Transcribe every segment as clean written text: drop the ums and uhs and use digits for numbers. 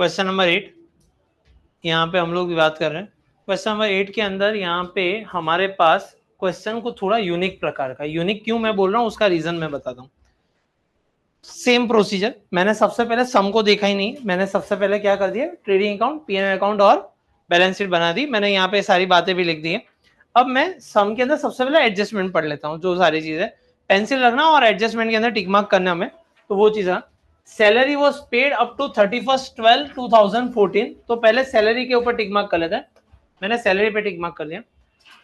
Question number 8 यहाँ पे हम लोग बात कर रहे हैं। क्वेश्चन नंबर 8 के अंदर यहाँ पे हमारे पास क्वेश्चन को थोड़ा यूनिक प्रकार का, यूनिक क्यों मैं बोल रहा हूँ उसका रीजन मैं बताता हूँ। सेम प्रोसीजर, मैंने सबसे पहले सम को देखा ही नहीं, मैंने सबसे पहले क्या कर दिया, ट्रेडिंग अकाउंट, पीएनएल अकाउंट और बैलेंस शीट बना दी, मैंने यहाँ पे सारी बातें भी लिख दी है। अब मैं सम के अंदर सबसे पहले एडजस्टमेंट पढ़ लेता हूँ, जो सारी चीजें पेंसिल रखना और एडजस्टमेंट के अंदर टिक मार्क करना हमें, तो वो चीज। Salary was paid up to 31/12/2014, तो पहले सैलरी के ऊपर टिक मार्क कर लेते हैं, मैंने सैलरी पे टिक मार्क कर दिया।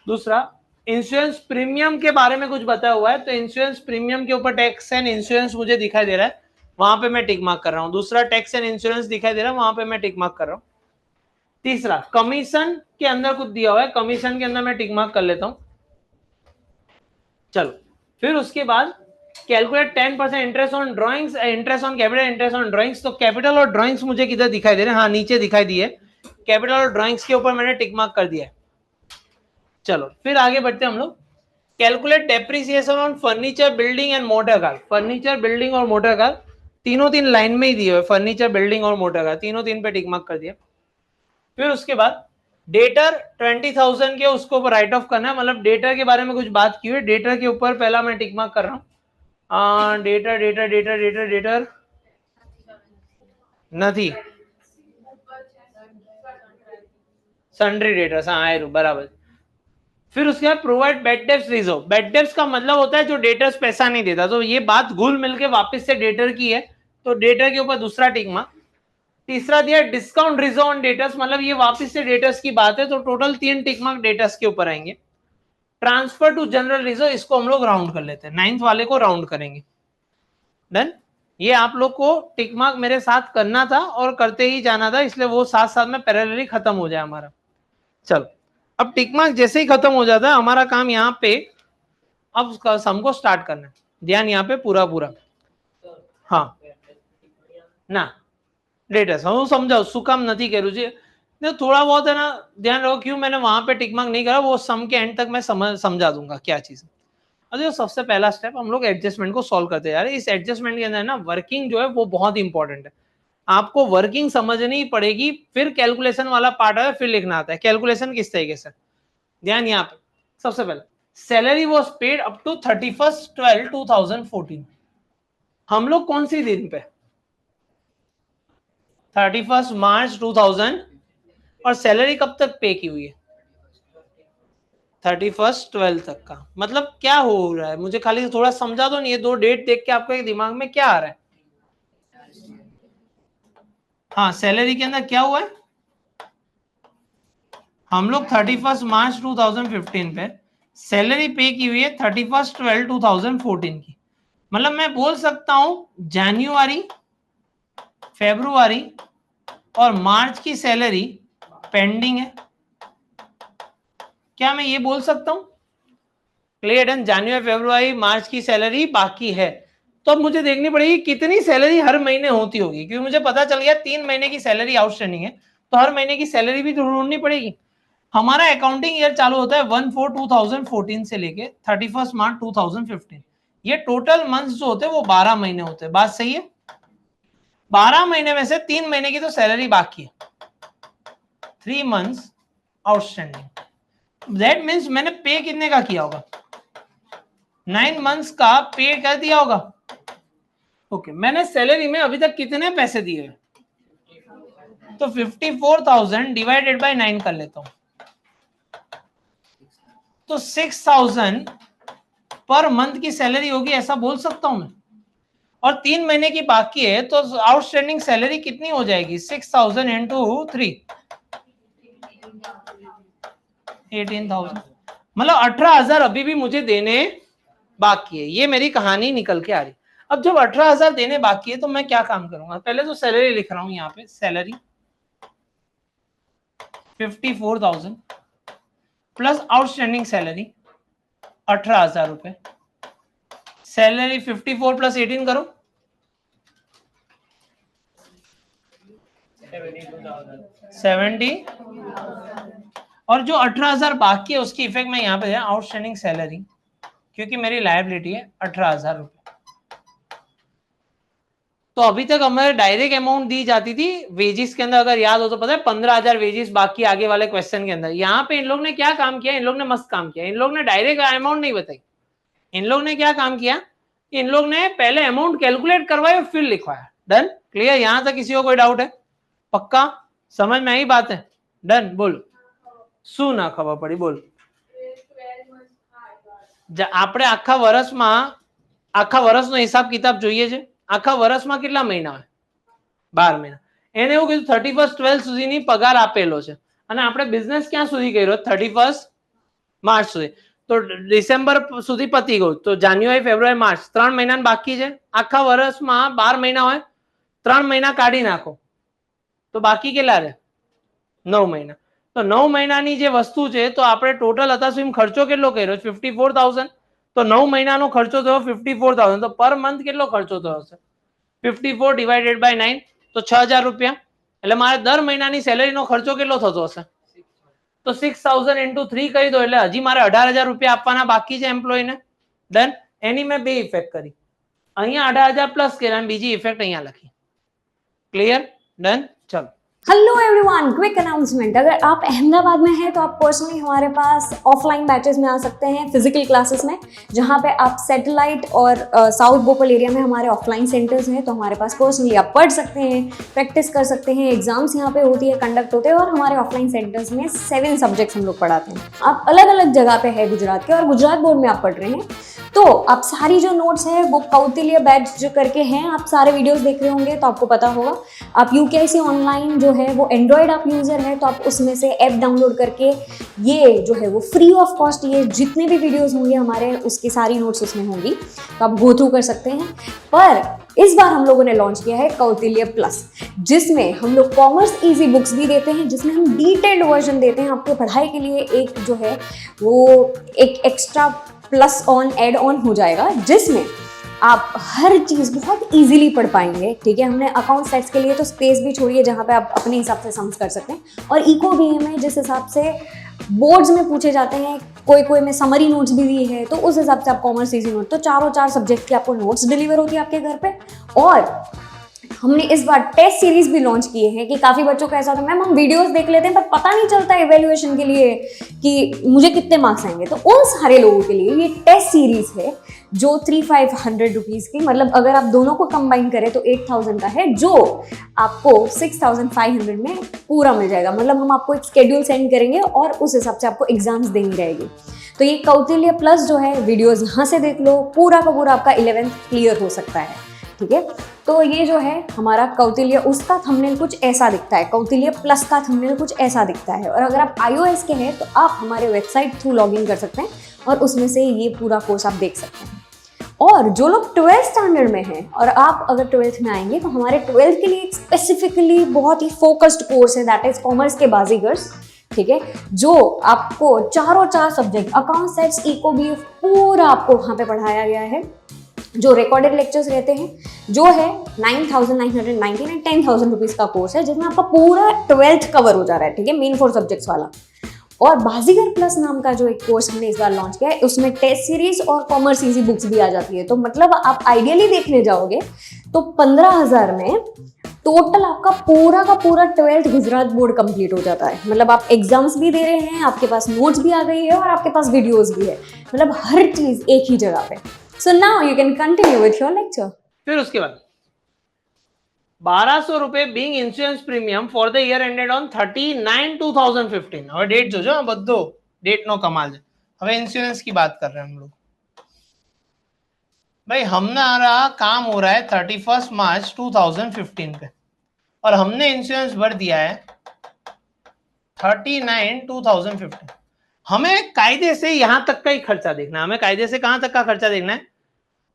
दूसरा, इंश्योरेंस प्रीमियम के बारे में कुछ बताया हुआ है, तो इंश्योरेंस प्रीमियम के ऊपर टैक्स एंड इंश्योरेंस मुझे दिखाई दे रहा है, वहां पे मैं टिक मार्क कर रहा हूं। दूसरा, टैक्स एंड इंश्योरेंस दिखाई दे रहा है, वहां पे मैं टिक मार्क कर रहा हूं। तीसरा, कमीशन के अंदर कुछ दिया हुआ है, कमीशन के अंदर मैं टिक मार्क कर लेता हूं। चलो, फिर उसके बाद calculate 10% interest on drawings, interest on capital, interest on drawings, तो कैपिटल और ड्राइंग्स मुझे किधर दिखाई दे रहे हैं, हाँ नीचे दिखाई दिए, कैपिटल और ड्राइंग्स के ऊपर मैंने टिक मार्क कर दिया है। चलो फिर आगे बढ़ते हैं हम लोग। Calculate depreciation on furniture, building and motor car, furniture, building और मोटर कार तीनों तीन लाइन में ही दिए हुए, फर्नीचर, बिल्डिंग और मोटर कार तीनों तीन पे टिक मार्क कर दिया। फिर उसके बाद डेटर 20,000 के उसको राइट ऑफ करना है, मतलब डेटर के बारे में कुछ बात की हुई, डेटर के ऊपर पहला मैं टिक मार्क कर रहा हूँ। Debtor debtor debtor debtor debtor નથી, सन्ड्री डेटर्स, हाँ आए बराबर। फिर उसके बाद provide bad debts reserve, bad debts का मतलब होता है जो डेटर्स पैसा नहीं देता, तो ये बात घुल मिल के वापस से डेटर की है, तो डेटर के ऊपर दूसरा टिक मार्क। तीसरा दिया डिस्काउंट रिजर्व ऑन डेटर्स, मतलब ये वापस से डेटर्स की बात है, तो टोटल 3 टिक मार्क डेटर्स के ऊपर आएंगे। ट्रांसफर टू जनरल रिजर्व, इसको हम लोग राउंड कर लेते हैं, 9th वाले को राउंड करेंगे। डन, ये आप लोग को टिक मार्क मेरे साथ करना था और करते ही जाना था, इसलिए वो साथ साथ में पैरेलली खत्म हो जाए हमारा। चलो, अब टिक मार्क जैसे ही खत्म हो जाता है हमारा काम यहाँ पे अब उसका सम को स्टार्ट करना है, ध्यान यहाँ पे पूरा पूरा। हाँ ना डेटर्स હું સમજાવું શું કામ નથી કર્યું છે, थोड़ा बहुत है ना ध्यान रखो, क्यों मैंने वहां पे टिक मार्क नहीं करा, वो सम के एंड तक मैं समझा दूंगा क्या चीज। अब जो सबसे पहला स्टेप हम लोग एडजस्टमेंट को सॉल्व करते जा रहे हैं, इस एडजस्टमेंट के अंदर ना वर्किंग जो है वो बहुत इंपॉर्टेंट है, आपको वर्किंग समझनी पड़ेगी, फिर कैलकुलेशन वाला पार्ट है, फिर लिखना आता है कैलकुलेशन किस तरीके से। ध्यान यहाँ पे सबसे पहले salary was paid up to 31/12/2014, हम लोग कौन सी दिन पे, 31 मार्च 2000, और सैलरी कब तक पे की हुई है, 31/12 तक का, मतलब क्या हो रहा है मुझे खाली थोड़ा समझा दो, नहीं ये दो डेट देख के आपके दिमाग में क्या आ रहा है। हाँ, सैलरी के अंदर क्या हुआ है, हम लोग 31 मार्च 2015 पे सैलरी पे की हुई है 31/12/2014 की, मतलब मैं बोल सकता हूं जनवरी, फरवरी और मार्च की सैलरी पेंडिंग है, क्या मैं ये बोल सकता हूं, क्लियर है, जनवरी फरवरी मार्च की सैलरी बाकी है, तो अब मुझे देखनी पड़ेगी कितनी सैलरी हर महीने होती होगी, क्योंकि मुझे पता चल गया 3 महीने की सैलरी आउटस्टैंडिंग है, तो हर महीने की सैलरी भी ढूंढनी पड़ेगी। हमारा अकाउंटिंग ईयर चालू होता है 1/4/2014 से लेके 31 मार्च 2015, ये टोटल मंथ्स जो होते हैं वो 12 महीने होते हैं, बात सही है। 12 महीने में से 3 महीने की तो सैलरी बाकी है, 3 मंथ्स आउटस्टैंडिंग, दैट मींस मैंने पे कितने का किया होगा, 9 मंथ्स का पे कर दिया होगा। ओके, मैंने सैलरी में अभी तक कितने पैसे दिए हैं, तो 54,000 डिवाइडेड बाय 9 कर लेता हूं, तो 6,000 पर मंथ की सैलरी होगी, ऐसा बोल सकता हूं मैं, और 3 महीने की बाकी है, तो आउटस्टैंडिंग सैलरी कितनी हो जाएगी, 6,000 इंटू 3, 18,000, मतलब 18,000 अभी भी मुझे देने बाकी है, ये मेरी कहानी निकल के आ रही। अब जब 18,000 देने बाकी है तो मैं क्या काम करूंगा, पहले तो सैलरी लिख रहा हूं यहाँ पे, सैलरी 54,000 प्लस आउटस्टैंडिंग सैलरी 18,000 रुपए, सैलरी 54 प्लस 18 करो 70, और जो 18,000 बाकी है उसकी इफेक्ट में यहाँ पे है आउटस्टैंडिंग सैलरी, क्योंकि मेरी लायबिलिटी है 18,000 रुपए, तो अभी तक हमें डायरेक्ट अमाउंट दी जाती थी वेजेस के अंदर, अगर याद हो तो पता है 15,000 वेजेस बाकी आगे वाले क्वेश्चन के अंदर। यहाँ पे इन लोग ने क्या काम किया, इन लोग ने मस्त काम किया, इन लोग ने डायरेक्ट अमाउंट नहीं बताई। इन लोग ने क्या काम किया, इन लोग ने पहले अमाउंट कैलकुलेट करवाई और फिर लिखवाया। Done, clear? यहां तक किसी को कोई डाउट है? पक्का समझ में आई बात है? डन, बोल। શું ના ખબર પડી બોલ? આપણે આખા વર્ષનો હિસાબ કિતાબ જોઈએ છે. આખા વર્ષમાં કેટલા મહિના હોય? 12 મહિના. એને એવું કીધું 31/12 સુધીની પગાર આપેલો છે અને આપણે બિઝનેસ ક્યાં સુધી કર્યો? 31 માર્ચ સુધી. તો ડિસેમ્બર સુધી પતી ગયું, તો જાન્યુઆરી, ફેબ્રુઆરી, માર્ચ 3 મહિના બાકી છે. આખા વર્ષમાં 12 મહિના હોય, 3 મહિના કાઢી નાખો તો બાકી કેટલા રહે? 9 મહિના. તો 9 મહિનાની જે વસ્તુ છે, તો આપણે ટોટલ અત્યાર સુધી ખર્ચો કેટલો કર્યો? 54,000. તો 9 મહિનાનો ખર્ચો થયો 54,000. તો પર મંથ કેટલો ખર્ચો થયો હશે? 54 ડિવાઇડેડ બાય 9, તો 6,000 રૂપિયા. એટલે મારે દર મહિનાની સેલેરીનો ખર્ચો કેટલો થતો હશે? તો 6,000 into 3 કરી દો, એટલે હજી મારે 18,000 રૂપિયા આપવાના બાકી છે એમ્પ્લોયને. ડન. એની મેં બે ઇફેક્ટ કરી, અહીંયા 18,000 પ્લસ કર્યા અને બીજી ઇફેક્ટ અહીંયા લખી. क्लियर? डन, चलो। Hello everyone, quick announcement. अगर आप अहमदाबाद में हैं तो आप पर्सनली हमारे पास ऑफलाइन बैचेस में आ सकते हैं, फिजिकल क्लासेस में, जहां पे आप सैटेलाइट और साउथ भोपाल एरिया में हमारे ऑफलाइन सेंटर्स हैं, तो हमारे पास पर्सनली आप पढ़ सकते हैं, प्रैक्टिस कर सकते हैं, एग्जाम्स यहाँ पे होती है, कंडक्ट होते हैं, और हमारे ऑफलाइन सेंटर्स में 7 सब्जेक्ट्स हम लोग पढ़ाते हैं। आप अलग अलग जगह पे है गुजरात के, और गुजरात बोर्ड में आप पढ़ रहे हैं, तो आप सारी जो नोट्स हैं वो कौटिल्य बैच जो करके हैं, आप सारे वीडियोस देख रहे होंगे तो आपको पता होगा। आप यूकेआईसी ऑनलाइन जो है वो एंड्रॉयड आप यूज़र है, तो आप उसमें से ऐप डाउनलोड करके ये जो है वो फ्री ऑफ कॉस्ट, ये जितने भी वीडियोस होंगे हमारे, उसकी सारी नोट्स उसमें होंगी, तो आप गो थ्रू कर सकते हैं। पर इस बार हम लोगों ने लॉन्च किया है कौटिल्य प्लस, जिसमें हम लोग कॉमर्स इजी बुक्स भी देते हैं, जिसमें हम डिटेल्ड वर्जन देते हैं आपके पढ़ाई के लिए। एक जो है वो एक extra plus on add on हो जाएगा, जिसमें आप हर चीज़ बहुत इजीली पढ़ पाएंगे। ठीक है, हमने अकाउंट सेट्स के लिए तो स्पेस भी छोड़ी है, जहाँ पे आप अपने हिसाब से सम्स कर सकते हैं, और इको भी में जिस हिसाब से बोर्ड्स में पूछे जाते हैं, कोई में समरी नोट्स भी दी है, तो उस हिसाब से आप कॉमर्स इजी नोट, तो चारों 4 सब्जेक्ट की आपको नोट्स डिलीवर होती है आपके घर पे। और हमने इस बार टेस्ट सीरीज भी लॉन्च किए हैं, कि काफ़ी बच्चों का ऐसा होता है मैम हम वीडियोस देख लेते हैं पर पता नहीं चलता इवैल्यूएशन के लिए कि मुझे कितने मार्क्स आएंगे, तो उन सारे लोगों के लिए ये टेस्ट सीरीज है जो 3,500 रुपीज़ की, मतलब अगर आप दोनों को कंबाइन करें तो 8,000 का है, जो आपको 6,500 में पूरा मिल जाएगा। मतलब हम आपको एक शेड्यूल सेंड करेंगे और उस हिसाब से आपको एग्जाम्स देनी रहेगी। तो ये कौटिल्य प्लस जो है, वीडियोज़ यहाँ से देख लो, पूरा का पूरा आपका 11th क्लियर हो सकता है। ठीक है, तो ये जो है हमारा कौटिल्य, उसका थंबनेल कुछ ऐसा दिखता है, कौटिल्य प्लस का थंबनेल कुछ ऐसा दिखता है। और अगर आप iOS के हैं तो आप हमारे वेबसाइट थ्रू लॉगिन कर सकते हैं और उसमें से ये पूरा कोर्स आप देख सकते हैं। और जो लोग 12th स्टैंडर्ड में हैं और आप अगर 12th में आएंगे, तो हमारे 12th के लिए एक स्पेसिफिकली बहुत ही फोकस्ड कोर्स है, दैट इज कॉमर्स के बाजीगर्स। ठीक है, जो आपको चारों 4 सब्जेक्ट, अकाउंट सेट्स, इको भी, पूरा आपको वहाँ पे पढ़ाया गया है। जो रिकॉर्डेड लेक्चर्स रहते हैं, जो है 9,999 एंड 10,000 रुपीज़ का कोर्स है, जिसमें आपका पूरा 12th कवर हो जा रहा है। ठीक है, मेन 4 सब्जेक्ट्स वाला। और बाजीगर प्लस नाम का जो एक कोर्स हमने इस बार लॉन्च किया है, उसमें टेस्ट सीरीज और कॉमर्स इजी बुक्स भी आ जाती है। तो मतलब आप आइडियली देखने जाओगे तो 15,000 में टोटल आपका पूरा का पूरा 12th गुजरात बोर्ड कंप्लीट हो जाता है। मतलब आप एग्जाम्स भी दे रहे हैं, आपके पास नोट्स भी आ गई है और आपके पास वीडियोस भी है, मतलब हर चीज एक ही जगह पे। So now you can continue with your lecture. फिर उसके बाद 1,200 रुपए being insurance premium for the year ended on 39/2015। હવે ડેટ જોજો, બધો ડેટ નો કમાલ છે। હવે इंश्योरेंस की बात कर रहे हैं हम लोग। भाई हमारा काम हो रहा है 31 मार्च 2015 पे, और हमने इंश्योरेंस भर दिया है 39/2015। हमें कायदे से यहां तक का ही खर्चा देखना है, हमें कायदे से कहां तक का खर्चा देखना है,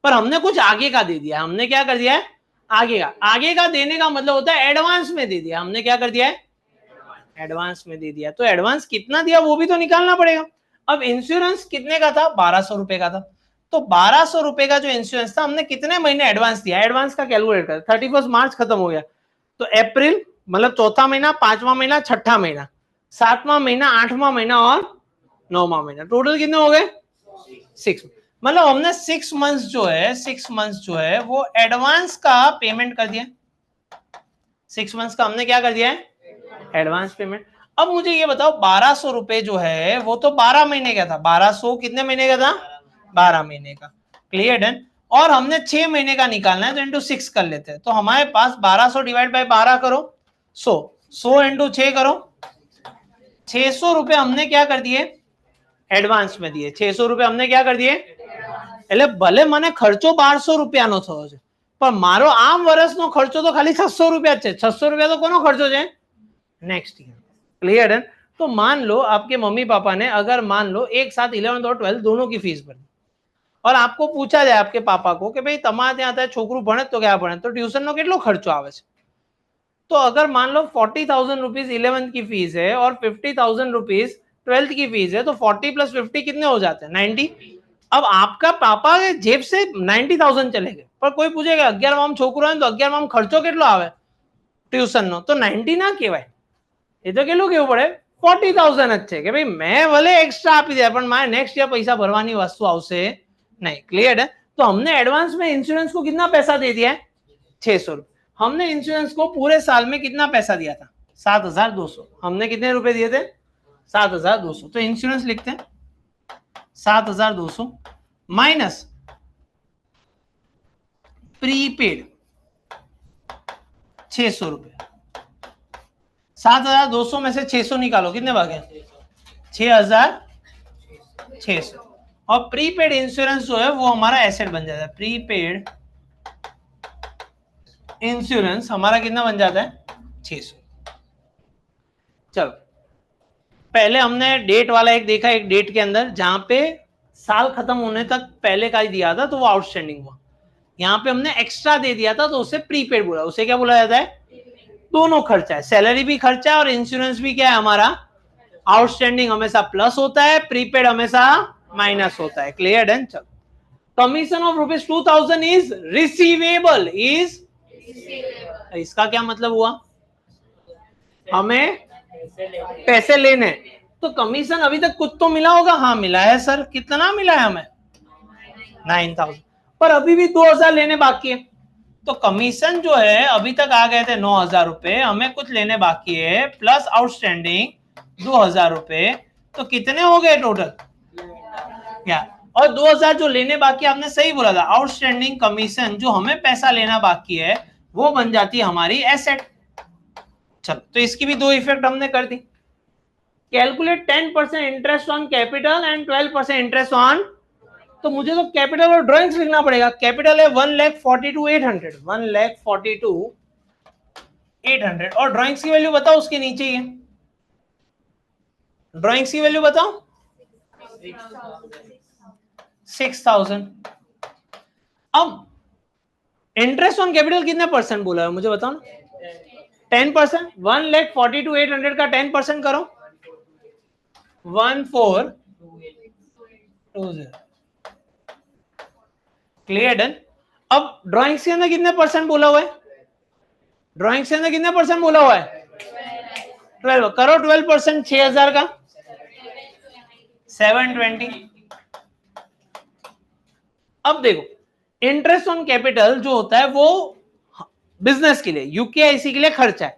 पर हमने कुछ आगे का दे दिया। हमने क्या कर दिया है? आगे का देने का मतलब होता है एडवांस में दे दिया। हमने क्या कर दिया है? एडवांस में दे दिया। तो एडवांस कितना दिया वो भी तो निकालना पड़ेगा। अब इंश्योरेंस कितने का था? 1,200 रुपए का था। तो 1,200 रुपए का जो इंश्योरेंस था, हमने कितने महीने एडवांस दिया? एडवांस का कैलकुलेट कर, 31 मार्च खत्म हो गया, तो अप्रैल मतलब 4था महीना, 5वां महीना, 6ठा महीना, 7वां महीना, 8वां महीना और 9वां महीना, टोटल कितने हो गए? 6। मतलब हमने 6 मंथ्स जो है वो एडवांस का पेमेंट कर दिया। 6 मंथ्स का हमने क्या कर दिया है, एडवांस पेमेंट। अब मुझे ये बताओ 1200 रुपए जो है वो तो 12 महीने का था। 1200 कितने महीने का था, 12 महीने का। Clear, done. और हमने 6 महीने का निकालना है तो इंटू 6 कर लेते हैं। तो हमारे पास 1200 डिवाइड बाय 12 करो 100 इंटू 6 करो 600 रुपए हमने क्या कर दिए, एडवांस में दिए। 600 रुपए हमने क्या कर दिए, એટલે ભલે મને ખર્ચો 1200 રૂપિયાનો થયો છે પણ મારો આમ વર્ષનો ખર્ચો તો ખાલી 600 રૂપિયા જ છે। 600 રૂપિયા તો કોનો ખર્ચો છે, नेक्स्ट ईयर। क्लियर है। तो मान लो आपके मम्मी पापा ने अगर मान लो एक साथ 11th और 12th दोनों की फीस भरी और आपको पूछा जाए आपके पापा को कि भाई તમારે ત્યાં आता है छोकरू भणे तो क्या भणे तो ट्यूशन નો કેટલો ખર્ચો આવે છે, तो अगर मान लो 40,000 रुपीज 11th की फीस है और 50,000 रुपीज 12th की फीस है तो 40 + 50 कितने हो जाते हैं, 90। अब आपका पापा के जेब से 90,000 चले गए पर कोई पूछेगा 11 छोकरो है तो 11 खर्चो કેટલો આવે ટ્યુશન નો तो 90 ના કહેવાય, એ તો કેટલું કેવું પડે 40,000 જ છે કે ભાઈ मैं ભલે एक्स्ट्रा આપી દે પણ મારે नेक्स्ट ईयर पैसा भरवानी वस्तु આવશે नहीं। क्लियर है। तो हमने एडवांस में इंश्योरेंस को कितना पैसा दे दिया है, 600 रुपए। हमने इंश्योरेंस को पूरे साल में कितना पैसा दिया था, 7,200। हमने कितने रुपए दिए थे, 7,200। तो इंश्योरेंस लिखते हैं 7,200 माइनस प्रीपेड 600 रुपए। 7,200 में से 600 निकालो कितने भागे, 6,600। और प्रीपेड इंश्योरेंस जो है वो हमारा एसेट बन जाता है। प्रीपेड इंश्योरेंस हमारा कितना बन जाता है, 600। चलो पहले हमने डेट वाला एक देखा, एक डेट के अंदर जहां पे साल खत्म होने तक पहले का ही दिया था तो वो आउटस्टैंडिंग हुआ। यहाँ पे हमने एक्स्ट्रा दे दिया था तो उसे प्रीपेड बोला। उसे क्या बोला जाता है, दोनों खर्चा है, सैलरी भी खर्चा है और इंश्योरेंस भी क्या है हमारा आउटस्टैंडिंग हमेशा प्लस होता है, प्रीपेड हमेशा माइनस होता है। Clear done. चलो commission of ₹2,000 is receivable, is इसका क्या मतलब हुआ, हमें पैसे लेने। तो कमीशन अभी तक कुछ तो मिला होगा, हाँ मिला है सर। कितना मिला है हमें, 9,000। पर अभी भी 2,000 लेने बाकी है। तो कमीशन जो है अभी तक आ गए थे 9,000 रुपए, हमें कुछ लेने बाकी है प्लस आउटस्टैंडिंग 2,000 रुपए। तो कितने हो गए टोटल, क्या। और 2,000 जो लेने बाकी, आपने सही बोला था, आउटस्टैंडिंग कमीशन जो हमें पैसा लेना बाकी है वो बन जाती है हमारी एसेट। चलो तो इसकी भी दो इफेक्ट हमने कर दी। Calculate 10% interest on capital and 12% interest on, तो मुझे तो कैपिटल और ड्राइंग्स लिखना पड़ेगा। कैपिटल है 1,42,800, 1,42,800 और ड्राइंग्स की वैल्यू बताओ, उसके नीचे ही है। ड्राइंग्स की वैल्यू बताओ 6,000। अब इंटरेस्ट ऑन कैपिटल कितने परसेंट बोला है मुझे बताओ ना, 10%। 1,42,800 का 10% करो 1,420। Clear done. अब ड्राइंग्स के अंदर कितने परसेंट बोला हुआ है, ड्राइंग्स के अंदर कितने परसेंट बोला हुआ है, 12 करो 12%, 6,000 का 720। अब देखो इंटरेस्ट ऑन कैपिटल जो होता है वो बिजनेस के लिए, यूकेआईसी के लिए खर्चा है,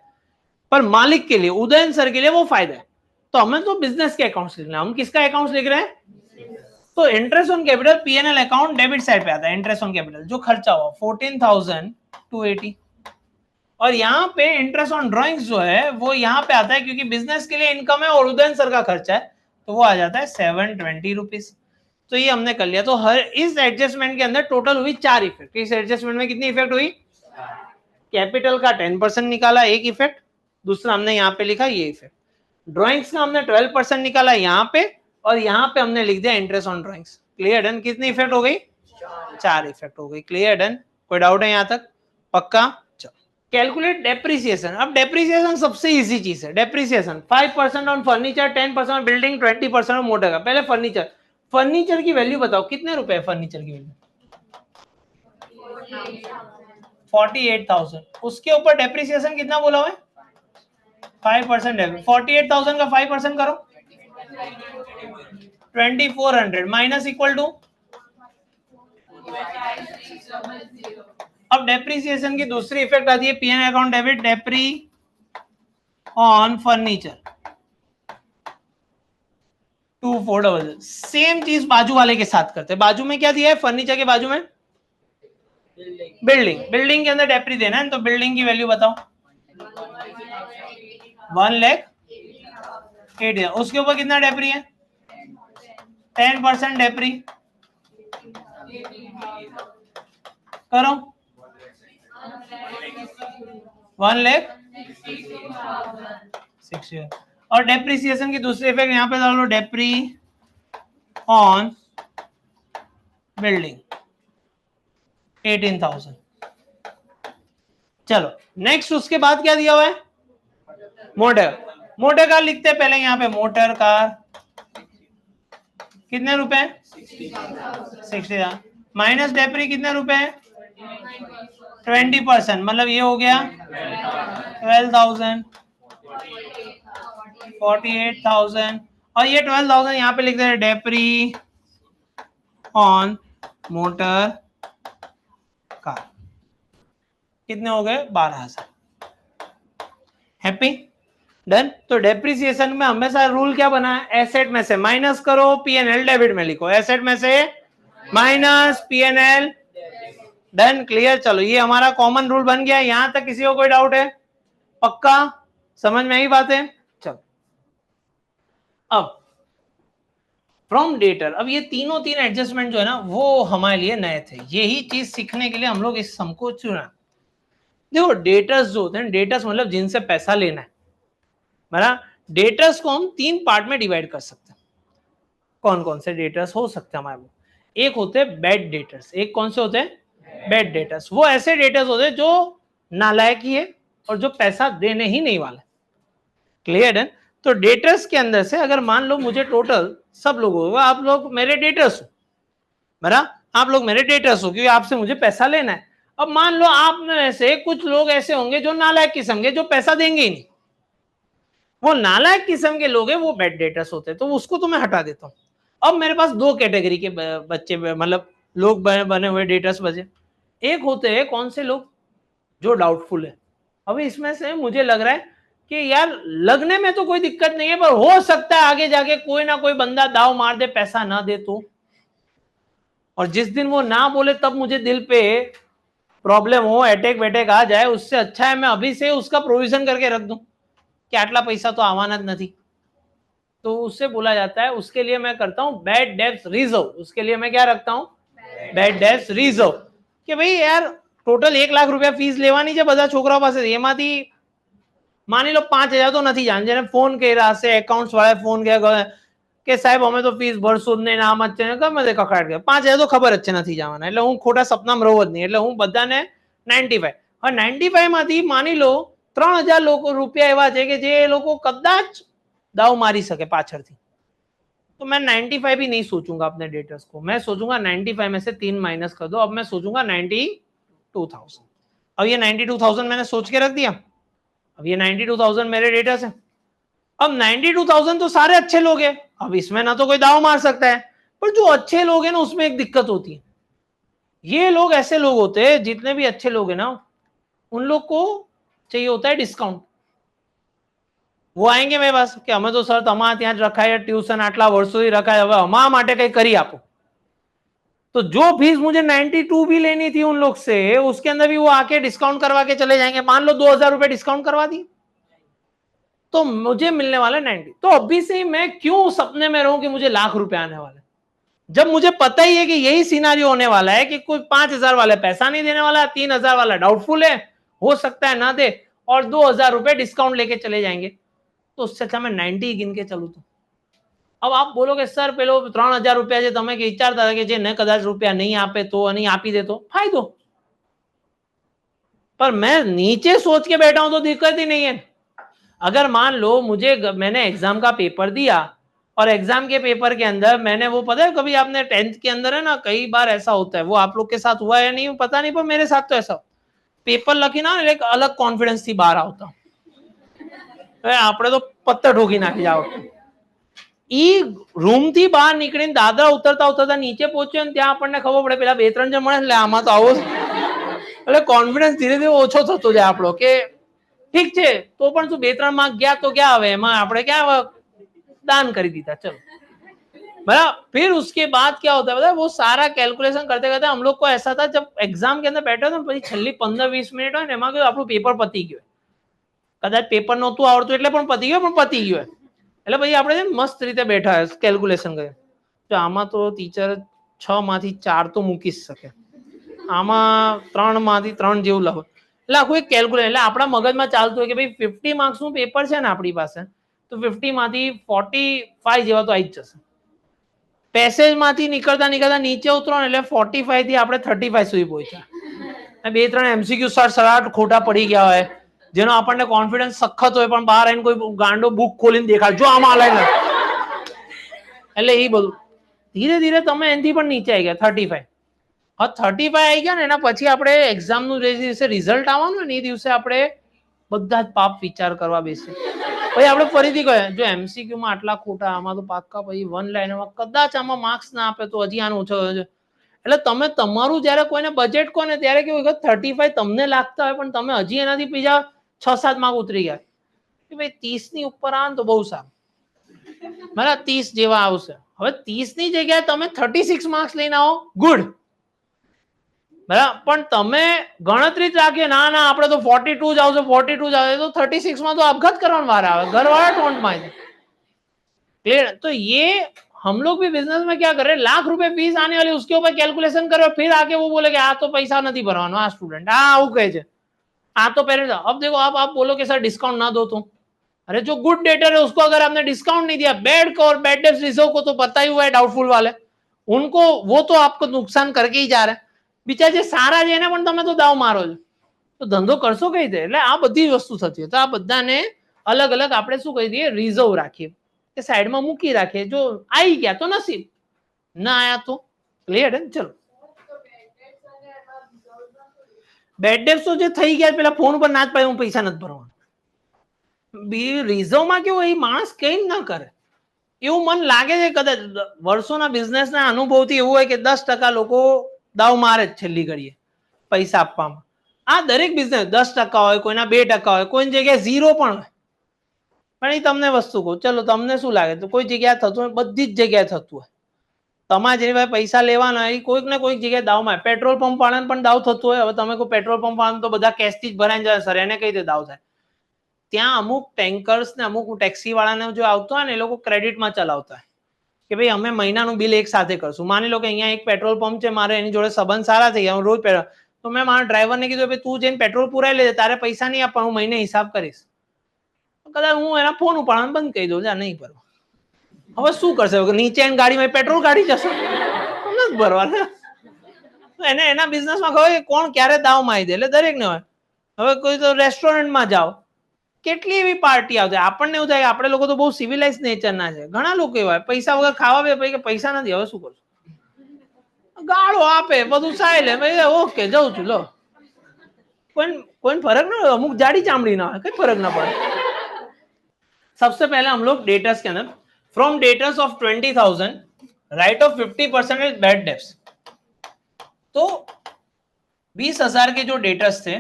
पर मालिक के लिए, उदयन सर के लिए वो फायदा है। तो हमें तो बिजनेस के अकाउंट्स लिखना है, हम किसका अकाउंट्स लिख रहे हैं, तो interest on capital PNL account debit side पे आता है। इंटरेस्ट ऑन कैपिटल जो खर्चा हुआ 14,280 और यहाँ पे इंटरेस्ट ऑन ड्राइंग्स जो है वो यहाँ पे आता है क्योंकि बिजनेस के लिए इनकम है और उदयन सर का खर्चा है तो वो आ जाता है 720 रुपीज। तो ये हमने कर लिया। तो हर इस एडजस्टमेंट के अंदर टोटल हुई 4 इफेक्ट। इस एडजस्टमेंट में कितनी इफेक्ट हुई, कैपिटल का 10% निकाला एक इफेक्ट, दूसरा हमने यहाँ पे लिखा ये इफेक्ट। ड्राइंग्स का हमने 12% निकाला यहाँ पे और यहाँ पे हमने लिख दिया interest on drawings. Clear done. कितनी इफेक्ट हो गई, 4 इफेक्ट हो गई। Clear done. कोई डाउट है यहाँ तक, पक्का। Calculate depreciation. अब डेप्रिसिएशन सबसे इजी चीज है। Depreciation 5% on furniture, 10% on building, 20% on motor का। पहले फर्नीचर, फर्नीचर की वैल्यू बताओ कितने रुपए है फर्नीचर की वैल्यू, 48,000। उसके ऊपर डेप्रिसिएशन कितना बोला हुआ है, 5%। 48,000 का 5% करो 2,400 माइनस इक्वल टू अब डेप्रिसिएशन की दूसरी इफेक्ट आती है P N account debit depre on furniture 2400। Same चीज बाजू वाले के साथ करते हैं। बाजू में क्या दिया है? फर्नीचर के बाजू में बिल्डिंग। बिल्डिंग के अंदर डेप्री देना है, तो बिल्डिंग की वैल्यू बताओ। 1,08,000। उसके ऊपर कितना डेप्री है? 10% डेप्री करो। 1,60,000। और डेप्रिसिएशन की दूसरी इफेक्ट यहां पे डालो, डेप्री ऑन बिल्डिंग 18,000। चलो नेक्स्ट, उसके बाद क्या दिया हुआ है? मोटर। मोटर कार लिखते हैं पहले यहाँ पे। मोटर कार कितने रुपए? 60,000 माइनस डेप्री कितने रुपए? 20%, मतलब ये हो गया 12,000, 48,000। और ये 12,000 यहाँ पे लिखते हैं डेप्री ऑन मोटर कार। कितने हो गए? 12,000। हैप्पी? डन। तो डेप्रिसिएशन में हमेशा रूल क्या बना है? एसेट में से माइनस करो, पीएनएल डेबिट में लिखो। एसेट में से माइनस पीएनएल। Done, clear. चलो ये हमारा कॉमन रूल बन गया। यहां तक किसी को कोई डाउट है? पक्का समझ में आई बात है? चलो अब फ्रॉम डेटर, अब ये तीनों तीन एडजस्टमेंट जो है ना वो हमारे लिए नए थे। यही चीज सीखने के लिए हम लोग इस सम को चुना। देखो डेटर्स जो होते हैं, डेटर्स मतलब जिनसे पैसा लेना है, बराबर। डेटर्स को हम तीन पार्ट में डिवाइड कर सकते हैं। कौन कौन से डेटर्स हो सकते हैं हमारे? एक होते हैं बैड डेटर्स। एक कौन से होते हैं? Bad debtors. वो ऐसे डेटर्स होते हैं जो नालायक ही है और जो पैसा देने ही नहीं वाले। क्लियर है? तो डेटर्स के अंदर से अगर मान लो मुझे टोटल सब लोग होगा, आप लोग मेरे डेटर्स हो, बराबर। आप लोग मेरे डेटर्स हो क्योंकि आपसे मुझे पैसा लेना है। अब मान लो आप में से कुछ लोग ऐसे होंगे जो नालायक किस्म के, जो पैसा देंगे ही नहीं। वो नालायक किस्म के लोग हैं, वो बैड डेटर्स होते हैं, तो उसको तो मैं हटा देता हूं। अब मेरे पास दो कैटेगरी के बच्चे मतलब लोग बने हुए डेटर्स बचे। एक होते हैं कौन से लोग? जो डाउटफुल है। अभी इसमें से मुझे लग रहा है कि यार लगने में तो कोई दिक्कत नहीं है, पर हो सकता है आगे जाके कोई ना कोई बंदा दाव मार दे, पैसा ना दे तो। और जिस दिन वो ना बोले तब मुझे दिल पे प्रॉब्लम हो, अटैक वेटेक आ जाए। उससे अच्छा है मैं अभी से उसका प्रोविजन करके रख दूं कि आटला पैसा तो आवाना नहीं। तो उससे बोला जाता है, उसके लिए मैं करता हूं बैड डेब्ट्स रिजर्व। उसके लिए मैं क्या रखता हूं? Bad debts reserve. कि भाई यार टोटल 1,00,000 रुपया फीस लेवानी છે બધા છોકરાઓ પાસે, એમાંથી માની લો 5,000 તો નથી જાણ, જેને ફોન કર્યા હશે એકાઉન્ટ્સ વાળા ફોન કર્યા કે સાહેબ અમે તો ફીસ ભરશું જ નહીં, આમ જ છે ને ગમે તે કકડાટ કરે, 5,000 તો ખબર જ છે નથી જવાના, એટલે હું ખોટા સપનામાં રહું જ નહીં, એટલે હું બધાને 95। હવે 95 માંથી માની લો 3,000 લોકો રૂપિયા એવા છે કે જે લોકો કદાચ दाव मारी सके पाछड़ थी, तो मैं 95 भी नहीं सोचूंगा अपने डेटर्स को। मैं सोचूंगा 95 में से 3 माइनस कर दो। अब मैं सोचूंगा 92,000। अब ये 92,000 मैंने सोच के रख दिया। अब ये 92,000 मेरे डेटर्स हैं। अब 92,000 तो सारे अच्छे लोग हैं, अब इसमें ना तो कोई दाव मार सकता है, पर जो अच्छे लोग हैं ना उसमें एक दिक्कत होती है। ये लोग ऐसे लोग होते हैं, जितने भी अच्छे लोग हैं ना उन लोग को चाहिए होता है डिस्काउंट। वो आएंगे मेरे पास कि हमें तो सर તમારા ત્યાં જ રખાય ટ્યુશન આટલા વર્ષોથી રખાય, હવે અમારા માટે કઈ કરી આપો। तो जो फीस मुझे 92 भी लेनी थी उन लोग से, उसके अंदर भी वो आके डिस्काउंट करवा के चले जाएंगे। मान लो 2,000 रुपए डिस्काउंट करवा दी तो मुझे मिलने वाला 90। तो अभी से मैं क्यों सपने में रहूं कि मुझे लाख रुपए आने वाले, जब मुझे पता ही है कि यही सिनारियो होने वाला है कि कोई 5,000 वाले पैसा नहीं देने वाला, 3,000 वाला डाउटफुल है, हो सकता है ना दे, और 2,000 रुपए डिस्काउंट लेके चले जाएंगे। तो उससे अच्छा मैं 90 गिन के चलू। तो अब आप बोलोगे सर पेलो 3,000 रुपया जे तमे विचारता था कि जे ने कदाच रुपया नहीं आपे तो नहीं आपी दे तो फायदो, पर मैं नीचे सोच के बैठा हूं तो दिक्कत ही नहीं है। अगर मान लो मुझे मैंने एग्जाम का पेपर दिया और एग्जाम के पेपर के अंदर मैंने वो, पता है कभी आपने 10th के अंदर है ना कई बार ऐसा होता है, वो आप लोग के साथ हुआ है नहीं पता नहीं, पर मेरे साथ तो ऐसा पेपर लखी ना एक अलग कॉन्फिडेंस थी बाहर आता, આપણે તો પત્તર ઠોકી નાખી જાવ। ઈ રૂમ થી બહાર નીકળીને દાદરા ઉતરતા ઉતરતા નીચે પહોંચ્યો ને ત્યાં આપણને ખબર પડે પેલા 2-3 જણ મળે એટલે આમાં તો આવો એટલે કોન્ફિડન્સ ધીરે ધીરે ઓછો થતો જાય આપણો કે ઠીક છે તો પણ શું 2-3 માર્ક ગયા તો क्या હવે એમાં આપણે ક્યાં दान કરી દીધા ચલો बराबर। फिर उसके बाद क्या होता है पता है, वो सारा कैलकुलेशन करते करते हम लोग को ऐसा था जब एग्जाम के अंदर बैठे तो પછી છેલ્લી 15-20 મિનિટ હોય ને એમાં કેવું આપણું પેપર પતી ગયું, કદાચ પેપર નહોતું આવડતું એટલે પણ પતી ગયું, પણ પતી ગયું એટલે પછી આપણે મસ્ત રીતે બેઠા કેલ્ક્યુલેશન કરીએ તો આમાં તો ટીચર 6 માંથી 4 તો મૂકી જ શકે, આમાં 3 માંથી 3 જેવું લખો એટલે આખું એક કેલ્ક્યુલેશન એટલે આપણા મગજમાં ચાલતું હોય કે ભાઈ 50 માર્ક્સનું પેપર છે ને આપણી પાસે તો 50 માંથી 45 જેવા તો આવી જ જશે। પેસેજ માંથી નીકળતા નીકળતા નીચે ઉતરો એટલે 45 થી આપણે 35 સુધી પહોંચ્યા, 2-3 એમસીક્યુ સરાટ ખોટા પડી ગયા હોય જેનો આપણને કોન્ફિડન્સ સખત હોય પણ બહાર આવીને કોઈ ગાંડો બુક ખોલીને દેખાડ જો આમાં અલાઈ એટલે એ બધું ધીરે ધીરે તમે એનાથી પણ નીચે આવી ગયા 35। હવે 35 આવી ગયા ને એના પછી આપણે એક્ઝામનું જે દિવસે રિઝલ્ટ આવવાનું ને એ દિવસે આપણે બધા જ પાપ વિચાર કરવા બેસીએ, પછી આપણે ફરીથી કહે જો એમસીક્યુ માં આટલા ખોટા આમાં તો પાક્કા પછી 1 લાઈનમાં કદાચ આમાં માર્ક્સ ના આપે તો હજી આનું ઓછો એટલે તમે તમારું જયારે કોઈને બજેટ કહો ને ત્યારે કેવું 35 તમને લાગતા હોય પણ તમે હજી એનાથી બીજા 6-7 માર્ક ઉતરી ગયા કે ભાઈ 30 ની ઉપર આવે ને તો બહુ સારું, બરાબર 30 જેવા આવશે। હવે 30 ની જગ્યાએ તમે 36 માર્ક્સ લઈને આવો ગુડ, બરાબર પણ તમે ગણતરી જ રાખીએ ના ના આપણે તો 42 જ આવશે 42 જ આવશે તો 36 માં તો આપઘાત કરવાનો વાર આવે, ઘરવાળા ટોન્ટ માં क्लियर। तो ये हम लोग भी बिजनेस में क्या कर रहे हैं, लाख रुपए फीस आने वाली उसके ऊपर कैलकुलेशन करो फिर आके वो बोले कि आ तो पैसा नहीं भरवाना आ स्टूडेंट आવું કહે છે आ तो पेरेंट्स अब देखो आप बोलो कि सर डिस्काउंट ना दो तुम, अरे जो गुड डेटर है उसको अगर आपने डिस्काउंट नहीं दिया, बैड को और बैड डेट रिजर्व को तो पता ही हुआ है डाउटफुल वाले उनको वो तो आपको नुकसान करके ही जा रहे हैं, બીજા જે સારા છે એને પણ તમે તો દાવ મારો છો તો ધંધો કરશો કઈ રીતે, એટલે આ બધી વસ્તુ થતી હોય તો આ બધાને અલગ અલગ આપણે શું કહી દઈએ રિઝર્વ રાખીએ કે સાઈડમાં મૂકી રાખીએ, જો આવી ગયા તો નસીબ ના આયા તો ક્લિયર હે। ચલો બેડ ડેપ્સ તો જે થઈ ગયા પેલા ફોન પર ના જ પાડે હું પૈસા નથી ભરવાનો, રિઝર્વમાં કેવું એ માણસ કઈ ના કરે એવું મન લાગે છે કદાચ વર્ષોના બિઝનેસના અનુભવથી એવું હોય કે 10% લોકો દાવ મારે જ છેલ્લી ઘડીએ પૈસા આપવામાં, આ દરેક બિઝનેસ 10% હોય કોઈના 2% હોય કોઈની જગ્યાએ 0 પણ હોય પણ એ તમને વસ્તુ કહું ચલો તમને શું લાગે તો કોઈ જગ્યાએ થતું હોય બધી જ જગ્યાએ થતું હોય, તમારે જેની પાસે પૈસા લેવાના હોય કોઈક ને કોઈક જગ્યાએ દાવમાં પેટ્રોલ પંપ વાળાને પણ દાવ થતું હોય, હવે તમે કોઈ પેટ્રોલ પંપ વાળાને તો બધા કેશથી જ ભરાઈને જાય સર એને કઈ રીતે દાવ થાય, ત્યાં અમુક ટેન્કર્સ ને અમુક ટેક્સી વાળાને જો આવતો હોય ને એ લોકો ક્રેડિટમાં ચલાવતા હોય કે ભાઈ અમે મહિનાનું બિલ એક સાથે કરશું, માની લો કે અહીંયા એક પેટ્રોલ પંપ છે મારે એની જોડે સંબંધ સારા થઈ ગયા હું રોજ તો મેં મારા ડ્રાઈવરને કીધું ભાઈ તું જઈને પેટ્રોલ પુરાઈ લેજે તારે પૈસા નહીં આપવા હું મહિને હિસાબ કરીશ, કદાચ હું એના ફોન ઉપાડવાનું બંધ કહી દઉં નહીં ભરવા, હવે શું કરશે નીચે ગાડીમાં પેટ્રોલ કાઢી જશે નથી ભરવા એને એના બિઝનેસમાં ખબર કોણ ક્યારે દાવમાં આવી દે એટલે દરેકને હોય। હવે કોઈ તો રેસ્ટોરન્ટમાં જાઓ કેટલી એવી પાર્ટી આવતી આપણને એવું થાય કે આપણે લોકો તો બહુ સિવિલાઇઝ નેચરના છે, ઘણા લોકો એવા પૈસા વગર ખાવા બે પૈસા નથી હવે શું કરશું ગાળો આપે બધું સાય લે ભાઈ ઓકે જઉં છું લો कोई फर्क ना अमुक जाड़ी चामड़ी ना कोई फर्क ना पड़े। सबसे पहले हम लोग डेटर्स के अंदर from debtors of 20,000 write off 50% bad debts, तो 20,000 के जो डेटर्स थे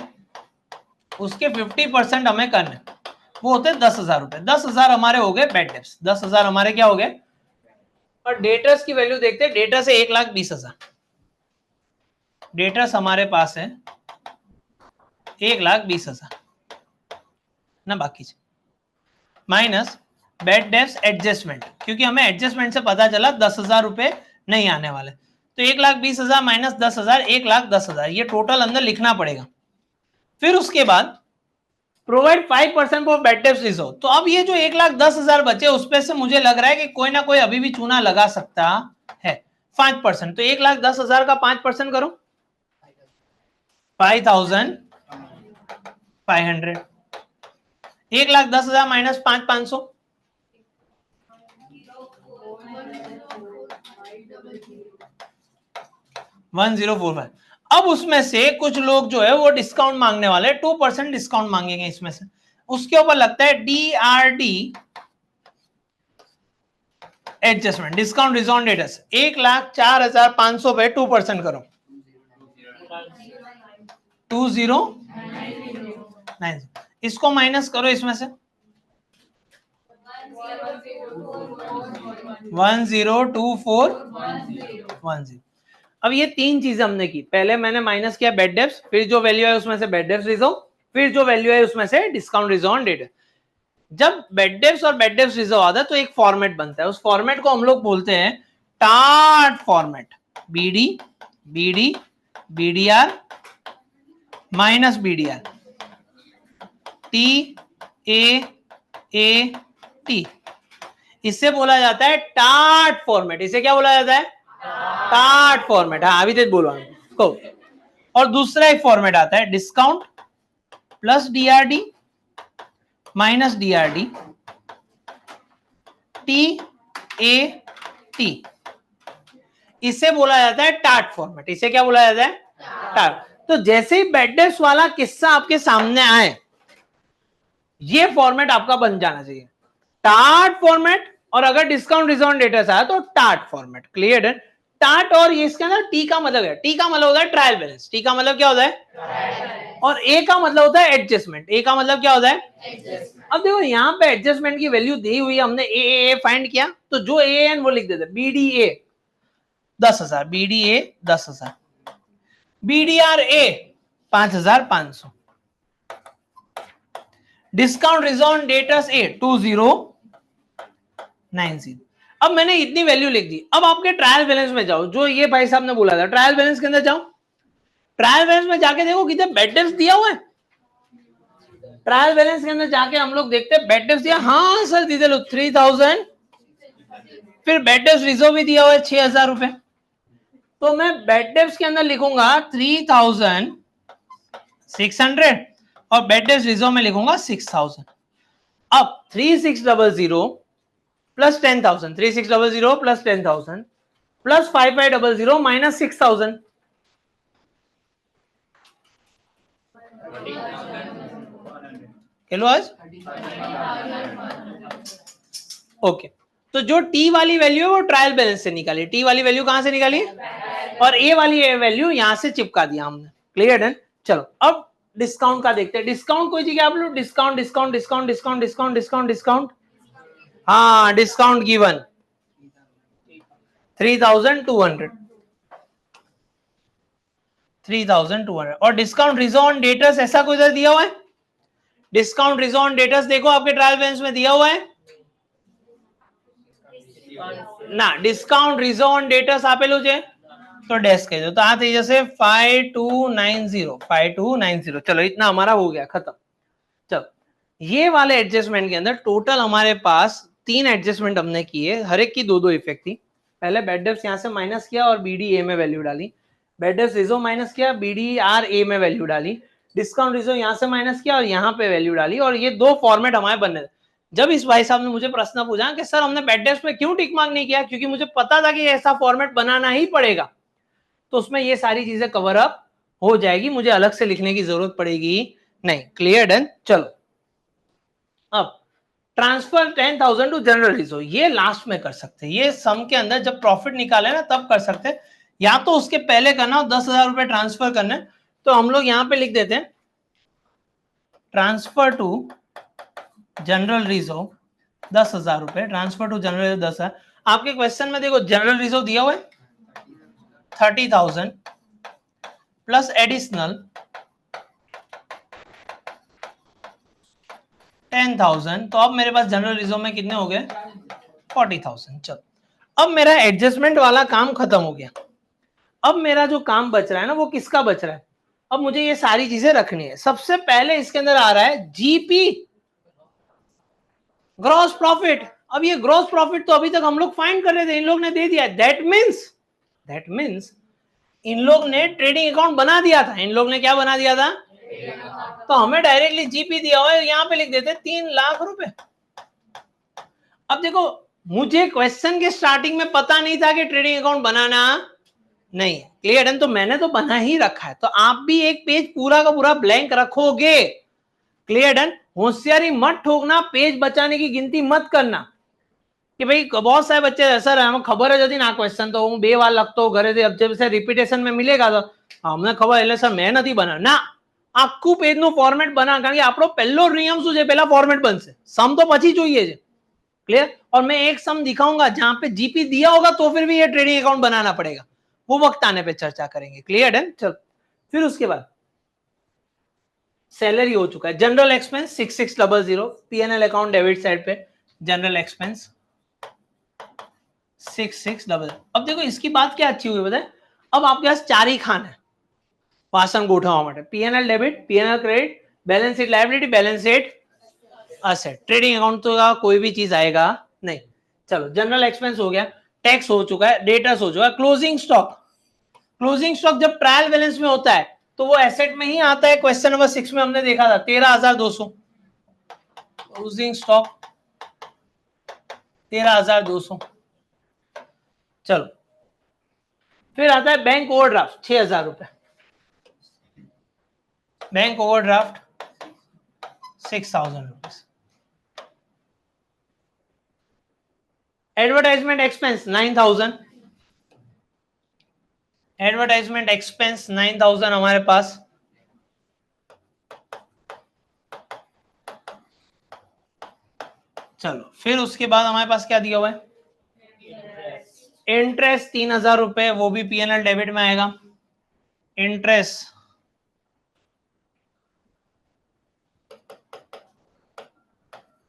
उसके 50% हमें करने वो होते 10,000 रुपए, 10,000 हमारे हो गए बैड डेप्स, 10,000 हमारे क्या हो गए और डेटर्स की वैल्यू देखते हैं, डेटर्स है 1,20,000, डेटर्स हमारे पास है 1,20,000 ना बाकी माइनस बैड डेप्स एडजस्टमेंट, क्योंकि हमें एडजस्टमेंट से पता चला 10,000 रुपए नहीं आने वाले, तो 1,20,000 माइनस 10,000 1,10,000 ये टोटल अंदर लिखना पड़ेगा। फिर उसके बाद provide 5% for bad debts reserve, तो अब ये जो 1,10,000 बचे उसपे से मुझे लग रहा है कि कोई ना कोई अभी भी चूना लगा सकता है 5%, तो 1,10,000 का 5% करो 5,500, 1,10,000 माइनस 5,500 1045। अब उसमें से कुछ लोग जो है वो डिस्काउंट मांगने वाले 2% डिस्काउंट मांगेंगे इसमें से, उसके ऊपर लगता है DRD एडजस्टमेंट डिस्काउंट रिजॉन डेटर्स 1,04,500 पे 2% करो 2090 इसको माइनस करो इसमें से 102410। अब ये तीन चीजें हमने की, पहले मैंने माइनस किया बेड डेप्स, फिर जो वैल्यू है उसमें से बेड डेप्स रिजर्व, फिर जो वैल्यू है उसमें से डिस्काउंट रिजर्व डेट। जब बेड डेप्स और बेड डेप्स रिजर्व आता है तो एक फॉर्मेट बनता है, उस फॉर्मेट को हम लोग बोलते हैं टार्ट format, BD BD BDR minus BDR T A T, इससे बोला जाता है टार्ट फॉर्मेट। इसे क्या बोला जाता है? Tart format. हाँ अभी तक बोलो को। और दूसरा एक फॉर्मेट आता है discount plus DRD minus DRD T A T, इसे बोला जाता है टार्ट फॉर्मेट। इसे क्या बोला जाता है? टार्ट। तो जैसे ही बेड डेप्स वाला किस्सा आपके सामने आए, ये फॉर्मेट आपका बन जाना चाहिए, टार्ट फॉर्मेट। और अगर डिस्काउंट रिजर्व डेटर्स आया तो टार्ट फॉर्मेट। क्लियर है? टार्ट और ये इसके अंदर टी का मतलब है, टी का मतलब होता है ट्रायल बैलेंस, टी का मतलब क्या होता है? और ए का मतलब होता है एडजस्टमेंट, ए का मतलब क्या होता है? अब देखो यहाँ पे एडजस्टमेंट की वैल्यू दी हुई है, हमने ए फाइंड किया, तो जो ए एन वो लिख देते, बीडीए 10,000, बीडीए 10,000, बीडीआर ए 5,500, डिस्काउंट रिजर्व डेटर्स ए 2090। अब मैंने इतनी वैल्यू लिख दी। अब आपके ट्रायल बैलेंस में जाओ, जो ये भाई साहब ने बोला था, ट्रायल बैलेंस के अंदर जाओ, ट्रायल बैलेंस में जाके देखो कितने बेड डेप्स दिया हुआ है। ट्रायल बैलेंस के अंदर जाके हम लोग देखते हैं बेड डेप्स दिया, हाँ सर दीजिए लो 3,000, फिर बेड डेप्स रिजर्व भी दिया हुआ है 6,000 रुपए, तो मैं बेड डेप्स के अंदर लिखूंगा 3,600 और बेड डेप्स रिजर्व में लिखूंगा 6,000। अब 3,600 plus 10,000, 3,600 plus 10,000 plus 5,500 minus 6,000, hello आज ओके। तो जो टी वाली वैल्यू है वो ट्रायल बैलेंस से निकाली, टी वाली वैल्यू कहां से निकाली? और ए वाली वैल्यू यहां से चिपका दिया हमने। क्लियर है? चलो अब डिस्काउंट का देखते हैं। डिस्काउंट कोई जगह आप लोग discount discount discount discount discount discount discount, हाँ डिस्काउंट गिवन 3,200 3,200 और डिस्काउंट रिजर्व डेटर्स ऐसा कोई इधर दिया हुआ है? डिस्काउंट रिजर्व डेटर्स देखो आपके ट्रायल बैलेंस में दिया हुआ है ना, डिस्काउंट रिजर्व डेटर्स आपेલું છે तो डैश कह दो, तो आ थी जैसे 5290। चलो इतना हमारा हो गया खत्म। चलो ये वाले एडजस्टमेंट के अंदर टोटल हमारे पास 3 एडजस्टमेंट हमने किए, हर एक की 2-2 इफेक्ट थी। पहले बेड डेप्स यहां से माइनस किया और बीडी ए में वैल्यू डाली, बेड डेप्स रिजर्व माइनस किया, बीडी आर ए में वैल्यू डाली, डिस्काउंट रिजर्व यहां से माइनस किया और यहाँ पे वैल्यू डाली, और ये 2 फॉर्मेट हमारे बनने थे। जब इस भाई साहब ने मुझे प्रश्न पूछा कि सर हमने बेड डेप्स में क्यों टिक मार्क नहीं किया, क्योंकि मुझे पता था कि ऐसा फॉर्मेट बनाना ही पड़ेगा, तो उसमें ये सारी चीजें कवर अप हो जाएगी, मुझे अलग से लिखने की जरूरत पड़ेगी नहीं। Clear done? चलो अब ट्रांसफर 10,000 टू जनरल रिजर्व, ये लास्ट में कर सकते हैं, ये सम के अंदर जब प्रॉफिट निकाले ना तब कर सकते हैं, या तो उसके पहले करना हो 10,000 रुपए ट्रांसफर करने, तो हम लोग यहां पे लिख देते हैं ट्रांसफर टू जनरल रिजर्व 10,000 रुपए, ट्रांसफर टू जनरल रिजर्व 10,000। आपके क्वेश्चन में देखो जनरल रिजर्व दिया हुआ है 30,000 प्लस एडिशनल 10,000, तो अब मेरे पास जनरल रिजर्व में कितने हो गए? 40,000। चलो अब मेरा एडजस्टमेंट वाला काम खत्म हो गया। अब मेरा जो काम बच रहा है ना वो किसका बच रहा है? अब मुझे ये सारी चीजें रखनी है। सबसे पहले इसके अंदर आ रहा है जीपी, ग्रॉस प्रॉफिट। अब ये ग्रॉस प्रॉफिट तो अभी तक हम लोग फाइंड कर रहे थे, इन लोग ने दे दिया। दैट मीन्स इन लोग ने ट्रेडिंग अकाउंट बना दिया था। इन लोग ने क्या बना दिया था? तो हमें डायरेक्टली जीपी दिया हुआ है, यहां पे लिख देते 3 लाख रुपए। अब देखो मुझे क्वेश्चन के स्टार्टिंग में पता नहीं था कि ट्रेडिंग अकाउंट बनाना नहीं। क्लियर है? तो मैंने तो बना ही रखा है, तो आप भी एक पेज पूरा का पूरा ब्लैंक रखोगे। क्लियर है? होशियारी मत ठोकना, पेज बचाने की गिनती मत करना। કે ભાઈ बहुत सारे बच्चे सर हमें खबर જ હતી ને આ ક્વેશ્ચન તો હું 2 વાર લખતો ઘરેથી अब जब से रिपीटेशन में मिलेगा तो અમને ખબર એટલે સર મેં નથી બનાવ્યું ના આખું પેજનું ફોર્મેટ બના કારણ કે આપણો પહેલો નિયમ શું છે પહેલા ફોર્મેટ બનશે સમ તો પછી જોઈએ છે क्लियर और मैं एक सम दिखाऊंगा जहां पे जीपी दिया होगा तो फिर भी ये ट्रेडिंग अकाउंट बनाना पड़ेगा वो वक्त आने पे चर्चा करेंगे क्लियर है चलो फिर उसके बाद सैलरी हो चुका है general expense 6600 PNL account debit side पे जनरल एक्सपेंस 6600 अब देखो इसकी बात क्या अच्छी हुई बताए अब आपके पास 4 ही खान है वासन गोठवा माटे PNL debit PNL credit balance sheet liability balance sheet asset trading account तो का कोई भी चीज आएगा नहीं चलो जनरल एक्सपेंस हो गया टैक्स हो चुका है डेटर्स हो चुका है क्लोजिंग स्टॉक जब ट्रायल बैलेंस में होता है तो वो एसेट में ही आता है क्वेश्चन नंबर 6 में हमने देखा था 13,200 क्लोजिंग स्टॉक 13,200 चलो फिर आता है बैंक ओवरड्राफ्ट 6,000 रुपए bank overdraft 6,000 rupees advertisement expense 9,000 advertisement expense 9,000 हमारे पास चलो फिर उसके बाद हमारे पास क्या दिया हुआ है इंटरेस्ट 3,000 रुपए वो भी पीएनएल डेबिट में आएगा इंटरेस्ट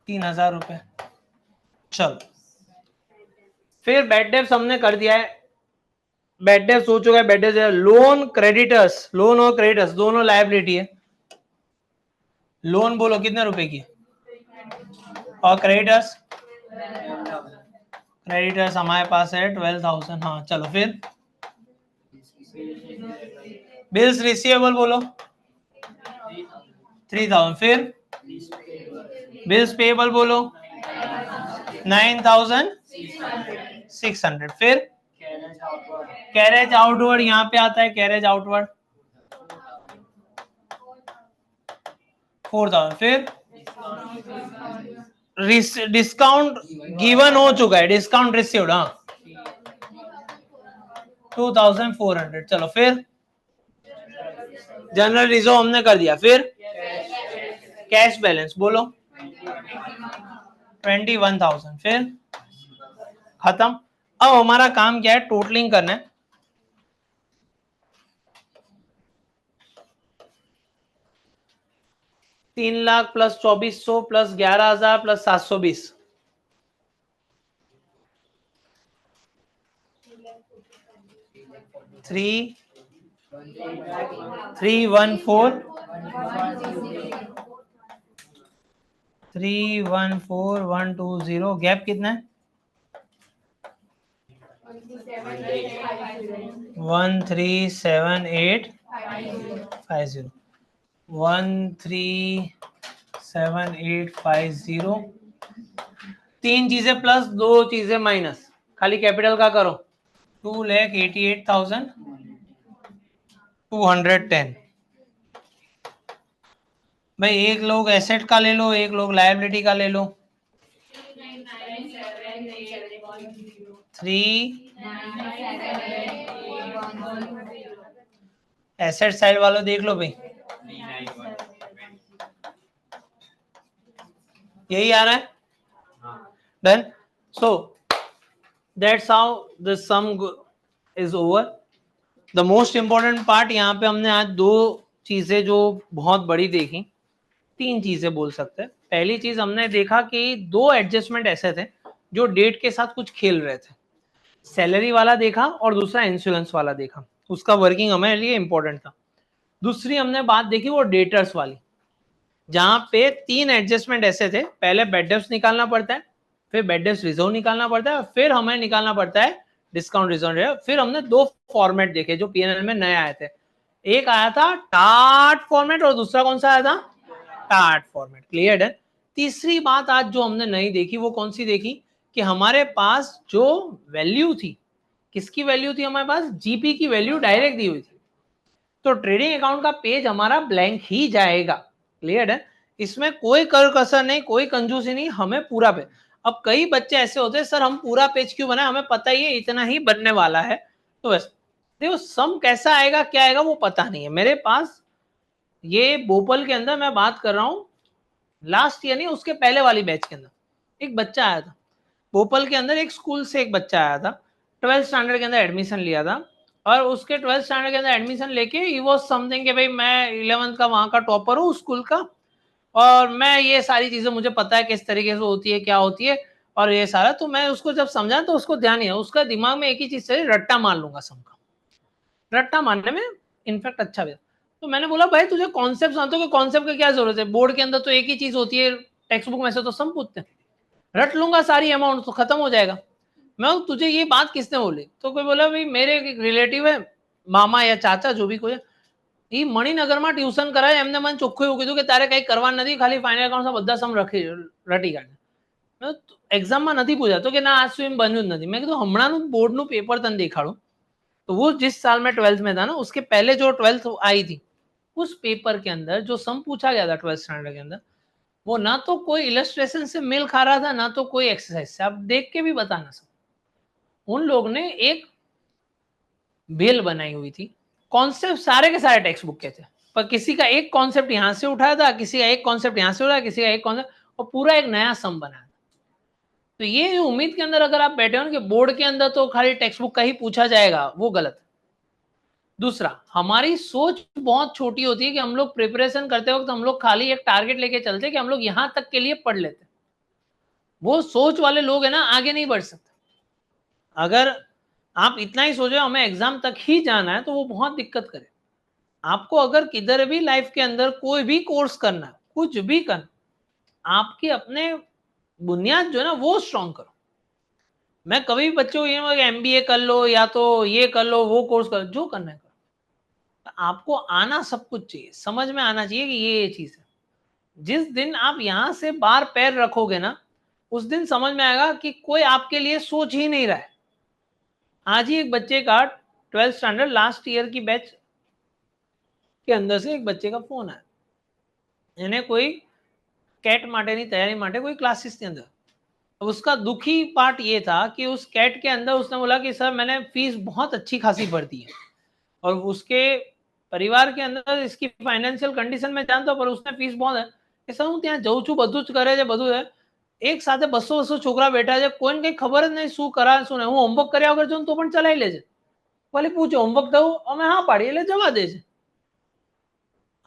3,000 रुपए चलो फिर बैड डेब्ट्स हमने कर दिया है बैड डेब्ट्स हो चुका है बैड डेब्ट्स लोन और क्रेडिटर्स दोनों लायबिलिटी है लोन बोलो कितने रुपए की और क्रेडिटर्स हमारे पास है 12,000 हाँ चलो फिर बिल्स रिसीवेबल बोलो 3,000 फिर बिल्स पेएबल बोलो 9,600 फिर कैरेज आउटवर्ड यहां पे आता है कैरेज आउटवर्ड 4,000 फिर डिस्काउंट गिवन हो चुका है डिस्काउंट रिसीव्ड हाँ 2,400 चलो फिर जनरल रिजर्व हमने कर दिया फिर कैश बैलेंस बोलो 21,000 फिर खत्म अब हमारा काम क्या है टोटलिंग करना है 3 lakh plus 2,400 plus 11,000 plus 720 314,120 gap कितना है 137850 137850 तीन चीजें प्लस दो चीजें माइनस खाली कैपिटल का करो 2,88,210 भाई एक लोग एसेट का ले लो एक लोग लायबिलिटी का ले लो 3 एसेट साइड वालों देख लो भाई यही आ रहा है done so that's how the some is over the most important part यहाँ पे हमने आज दो चीजें जो बहुत बड़ी देखी तीन चीजें बोल सकते हैं पहली चीज हमने देखा कि दो एडजस्टमेंट ऐसे थे जो डेट के साथ कुछ खेल रहे थे सैलरी वाला देखा और दूसरा इंश्योरेंस वाला देखा उसका वर्किंग हमारे लिए इंपॉर्टेंट था दूसरी हमने बात देखी वो डेटर्स वाली जहां पे तीन एडजस्टमेंट ऐसे थे पहले बैड डेब्ट्स निकालना पड़ता है फिर बैड डेब्ट्स रिजर्व निकालना पड़ता है फिर हमें निकालना पड़ता है डिस्काउंट रिजर्व फिर हमने दो फॉर्मेट देखे जो पीएनएल में नए आए थे एक आया था टार्ट फॉर्मेट और दूसरा कौन सा आया था टार्ट फॉर्मेट क्लियर है तीसरी बात आज जो हमने नहीं देखी वो कौन सी देखी कि हमारे पास जो वैल्यू थी किसकी वैल्यू थी हमारे पास जीपी की वैल्यू डायरेक्ट दी हुई थी तो ट्रेडिंग अकाउंट का पेज हमारा ब्लैंक ही जाएगा क्लियर है इसमें कोई कर कसर नहीं कोई कंजूसी नहीं हमें पूरा पे अब कई बच्चे ऐसे होते हैं, सर हम पूरा पेज क्यों बनाए, हमें पता ही है इतना ही बनने वाला है, तो बस देखो सम कैसा आएगा क्या आएगा वो पता नहीं है। मेरे पास ये भोपाल के अंदर मैं बात कर रहा हूँ, लास्ट ईयर नहीं उसके पहले वाली बैच के अंदर एक बच्चा आया था भोपाल के अंदर, एक स्कूल से एक बच्चा आया था, 12th स्टैंडर्ड के अंदर एडमिशन लिया था, और उसके 12th स्टैंडर्ड के अंदर एडमिशन लेके ही वाज समथिंग कि भाई मैं 11th का वहाँ का टॉपर हूँ स्कूल का, और मैं ये सारी चीजें मुझे पता है किस तरीके से होती है क्या होती है और ये सारा, तो मैं उसको जब समझा तो उसको ध्यान नहीं है, उसका दिमाग में एक ही चीज चली, रट्टा मार लूंगा सम का, रट्टा मारने में इनफैक्ट अच्छा भी। तो मैंने बोला भाई तुझे कॉन्सेप्ट जानते हो कि कॉन्सेप्ट की क्या जरूरत है, बोर्ड के अंदर तो एक ही चीज होती है, टेक्स्ट बुक में से तो सम पूछते हैं, रट लूंगा सारी अमाउंट तो खत्म हो जाएगा। मैं तुझे ये बात किसने बोली, तो कोई बोला भाई मेरे एक रिलेटिव है, मामा या चाचा जो भी कोई है, એ મણિનગરમાં ટ્યુશન કરાય એમને મને ચોખ્ખું એવું કીધું કે તારે કંઈ કરવા નથી, ખાલી ફાઇનલ એકાઉન્ટ્સમાં બધા સમ રટી કાઢે। એક્ઝામમાં નથી પૂછા તો કે ના આજ સુધી બન્યું જ નથી। મેં કીધું હમણાંનું બોર્ડનું પેપર તને દેખાડું, तो वो जिस साल में 12th में था ना उसके पहले जो 12th आई थी उस पेपर के अंदर जो सम पूछा गया था 12th स्टैंडर्ड के अंदर, वो ना तो कोई इलस्ट्रेशन से मेल खा रहा था ना तो कोई एक्सरसाइज से, आप देख के भी बता ना सकते। उन लोग ने एक बेल बनाई हुई थी, कॉन्सेप्ट सारे के सारे टेक्स्ट बुक के थे, पर किसी का एक कॉन्सेप्ट यहाँ से उठाया था, किसी का एक कॉन्सेप्ट यहाँ से उठाया, किसी का एक कॉन्सेप्ट, और पूरा एक नया सम बनाया था। तो ये जो उम्मीद के अंदर अगर आप बैठे हो ना कि बोर्ड के अंदर तो खाली टेक्स्ट बुक का ही पूछा जाएगा, वो गलत है। दूसरा, हमारी सोच बहुत छोटी होती है कि हम लोग प्रिपरेशन करते वक्त हम लोग खाली एक टारगेट लेके चलते कि हम लोग यहाँ तक के लिए पढ़ लेते, वो सोच वाले लोग है ना आगे नहीं बढ़ सकते। अगर आप इतना ही सोचो हमें एग्जाम तक ही जाना है तो वो बहुत दिक्कत करे। आपको अगर किधर भी लाइफ के अंदर कोई भी कोर्स करना है, कुछ भी करना, आपके अपने बुनियाद जो है ना वो स्ट्रॉन्ग करो। मैं कभी भी बच्चों को ये MBA कर लो या तो ये कर लो वो कोर्स कर लो, जो करना है करो, आपको आना सब कुछ चाहिए, समझ में आना चाहिए कि ये चीज है। जिस दिन आप यहाँ से बाहर पैर रखोगे ना उस दिन समझ में आएगा कि कोई आपके लिए सोच ही नहीं रहा है। आज ही एक बच्चे का 12th स्टैंडर्ड लास्ट ईयर की बैच के अंदर से एक बच्चे का फोन आया, એને કોઈ कैट માટેની तैयारी માટે कोई क्लासेस के अंदर, अब उसका दुखी पार्ट ये था कि उस कैट के अंदर उसने बोला कि सर मैंने फीस बहुत अच्छी खासी भर दी है और उसके परिवार के अंदर इसकी फाइनेंशियल कंडीशन में जानता हूं पर उसने फीस बहुत है कि सर હું ત્યાં જઉં છું બધું જ કરે છે બધું है, એક સાથે 200 છોકરા બેઠા છે, કોઈને કઈ ખબર જ નહીં શું કરા શું નહીં, હું હોમવર્ક કર્યા વગર જો તો પણ ચલાવી લે છે, ભલે પૂછો હોમવર્ક થયું અમે હા પાડી એટલે જવા દે છે।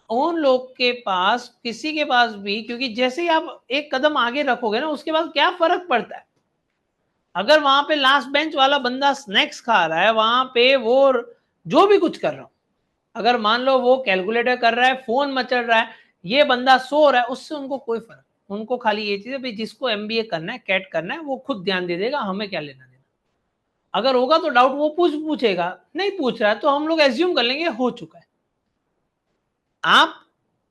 उन लोग के पास किसी के पास भी, क्योंकि जैसे ही आप एक कदम आगे रखोगे ना उसके बाद क्या फर्क पड़ता है, अगर वहां पे लास्ट बेंच वाला बंदा स्नैक्स खा रहा है, वहां पे वो जो भी कुछ कर रहा हो, अगर मान लो वो कैलकुलेटर कर रहा है, फोन मचल रहा है, ये बंदा सो रहा है, उससे उनको कोई फर्क, उनको खाली ये चीज है भाई जिसको MBA करना है कैट करना है वो खुद ध्यान दे देगा, हमें क्या लेना देना। अगर होगा तो डाउट वो पूछेगा, नहीं पूछ रहा है तो हम लोग एज्यूम कर लेंगे हो चुका है। आप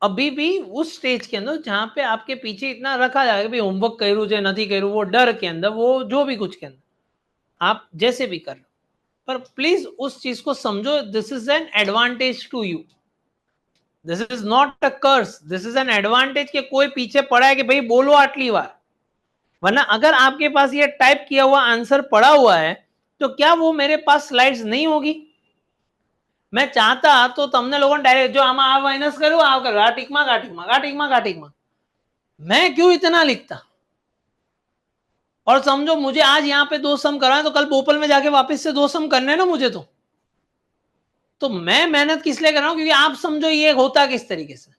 अभी भी उस स्टेज के अंदर जहां पे आपके पीछे इतना रखा जाएगा भाई होमवर्क करूँ चाहे नहीं करूँ, वो डर के अंदर वो जो भी कुछ के अंदर आप जैसे भी कर लो, पर प्लीज उस चीज को समझो, this is an advantage to you, this is not a curse, this is an advantage कि कोई पीछे पड़ा है कि भाई बोलो आटली बार, वरना अगर आपके पास ये टाइप किया हुआ आंसर पड़ा हुआ है तो क्या वो मेरे पास स्लाइड्स नहीं होगी। मैं चाहता तो तमने लोगों ने डायरेक्ट जो आमा आ माइनस करूं आ कर गाटिकमा गाटिकमा गाटिकमा गाटिकमा, मैं क्यों इतना लिखता। और समझो मुझे आज यहाँ पे 2 सम कराए तो कल भोपाल में जाके वापस से 2 सम करने ना मुझे, तो मैं मेहनत किस लिए कर रहा हूं क्योंकि आप समझो ये होता किस तरीके से,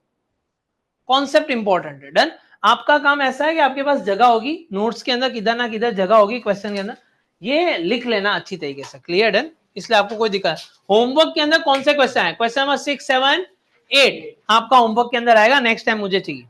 कॉन्सेप्ट इंपॉर्टेंट है। डन, आपका काम ऐसा है कि आपके पास जगह होगी नोट्स के अंदर, किधर ना किधर जगह होगी क्वेश्चन के अंदर, ये लिख लेना अच्छी तरीके से, क्लियर। डन, इसलिए आपको कोई दिक्कत, होमवर्क के अंदर कौन से क्वेश्चन है, क्वेश्चन नंबर 6, 7, 8 आपका होमवर्क के अंदर आएगा, नेक्स्ट टाइम मुझे चाहिए।